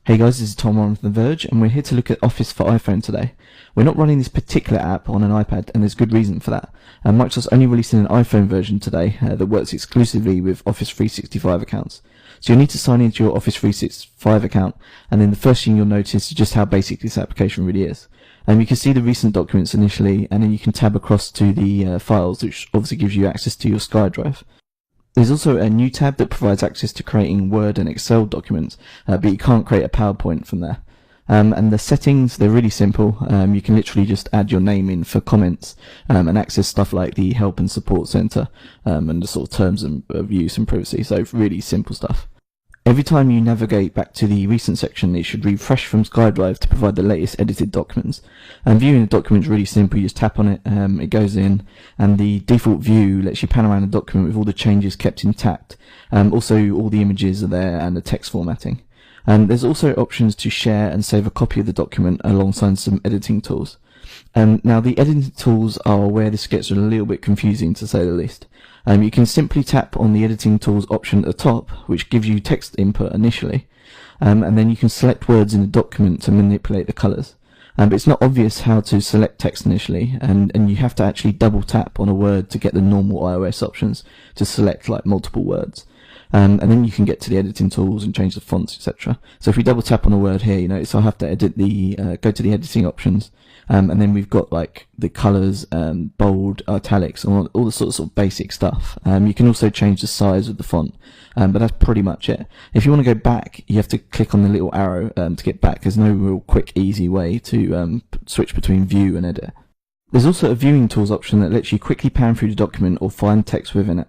Hey guys, this is Tom from The Verge, and we're here to look at Office for iPhone today. We're not running this particular app on an iPad, and there's good reason for that. Microsoft's only releasing an iPhone version today that works exclusively with Office 365 accounts. So you'll need to sign into your Office 365 account, and then the first thing you'll notice is just how basic this application really is. You can see the recent documents initially, and then you can tab across to the files, which obviously gives you access to your SkyDrive. There's also a new tab that provides access to creating Word and Excel documents, but you can't create a PowerPoint from there. And the settings, they're really simple. You can literally just add your name in for comments and access stuff like the Help and Support Center and the sort of terms of use and privacy. So really simple stuff. Every time you navigate back to the recent section, it should refresh from SkyDrive to provide the latest edited documents. And viewing the document is really simple. You just tap on it, it goes in, and the default view lets you pan around the document with all the changes kept intact. Also, all the images are there and the text formatting. There's also options to share and save a copy of the document alongside some editing tools. Now, the editing tools are where this gets a little bit confusing, to say the least. You can simply tap on the editing tools option at the top, which gives you text input initially, and then you can select words in the document to manipulate the colours. But it's not obvious how to select text initially, and you have to actually double tap on a word to get the normal iOS options to select like multiple words. And then you can get to the editing tools and change the fonts, etc. So if we double tap on a word here, you notice I have to edit go to the editing options, and then we've got like the colours, bold, italics, and all the sort of basic stuff. You can also change the size of the font, but that's pretty much it. If you want to go back, you have to click on the little arrow to get back. There's no real quick, easy way to switch between view and edit. There's also a viewing tools option that lets you quickly pan through the document or find text within it.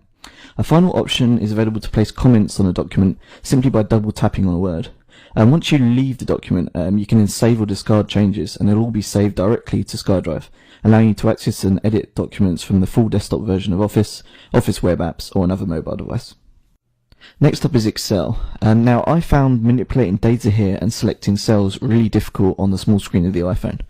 A final option is available to place comments on a document simply by double tapping on a word. Once you leave the document, you can then save or discard changes, and they'll all be saved directly to SkyDrive, allowing you to access and edit documents from the full desktop version of Office, Office web apps, or another mobile device. Next up is Excel. Now, I found manipulating data here and selecting cells really difficult on the small screen of the iPhone.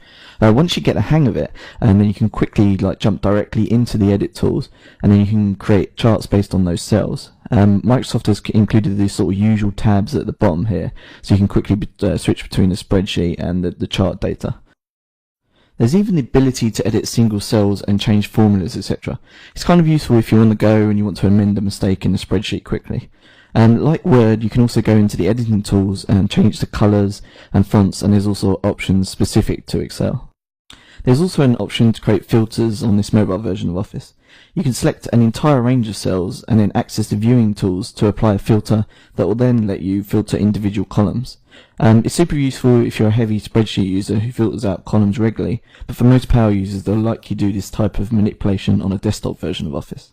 Once you get the hang of it, then you can quickly jump directly into the edit tools, and then you can create charts based on those cells. Microsoft has included these sort of usual tabs at the bottom here, so you can quickly switch between the spreadsheet and the chart data. There's even the ability to edit single cells and change formulas, etc. It's kind of useful if you're on the go and you want to amend a mistake in the spreadsheet quickly. Like Word, you can also go into the editing tools and change the colours and fonts, and there's also options specific to Excel. There's also an option to create filters on this mobile version of Office. You can select an entire range of cells and then access the viewing tools to apply a filter that will then let you filter individual columns. It's super useful if you're a heavy spreadsheet user who filters out columns regularly, but for most power users they'll likely do this type of manipulation on a desktop version of Office.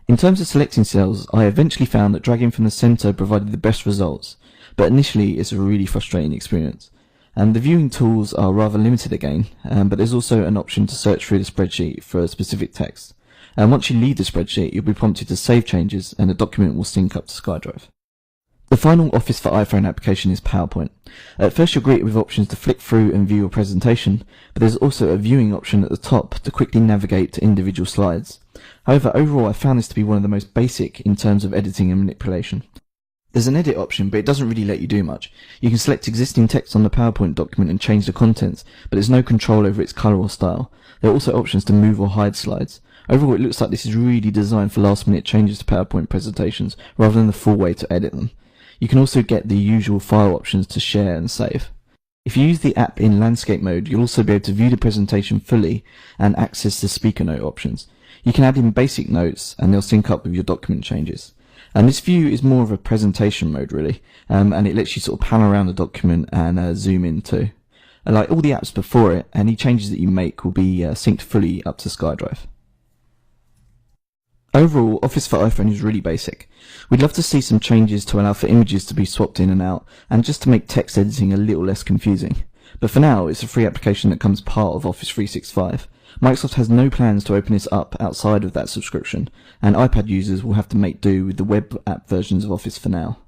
In terms of selecting cells, I eventually found that dragging from the center provided the best results, but initially it's a really frustrating experience. The viewing tools are rather limited again, but there's also an option to search through the spreadsheet for a specific text. Once you leave the spreadsheet, you'll be prompted to save changes and the document will sync up to SkyDrive. The final Office for iPhone application is PowerPoint. At first you're greeted with options to flick through and view your presentation, but there's also a viewing option at the top to quickly navigate to individual slides. However, overall I found this to be one of the most basic in terms of editing and manipulation. There's an edit option, but it doesn't really let you do much. You can select existing text on the PowerPoint document and change the contents, but there's no control over its colour or style. There are also options to move or hide slides. Overall, it looks like this is really designed for last-minute changes to PowerPoint presentations, rather than the full way to edit them. You can also get the usual file options to share and save. If you use the app in landscape mode, you'll also be able to view the presentation fully and access the speaker note options. You can add in basic notes and they'll sync up with your document changes. And this view is more of a presentation mode really, and it lets you sort of pan around the document and zoom in too. Like all the apps before it, any changes that you make will be synced fully up to SkyDrive. Overall, Office for iPhone is really basic. We'd love to see some changes to allow for images to be swapped in and out, and just to make text editing a little less confusing. But for now, it's a free application that comes part of Office 365. Microsoft has no plans to open this up outside of that subscription, and iPad users will have to make do with the web app versions of Office for now.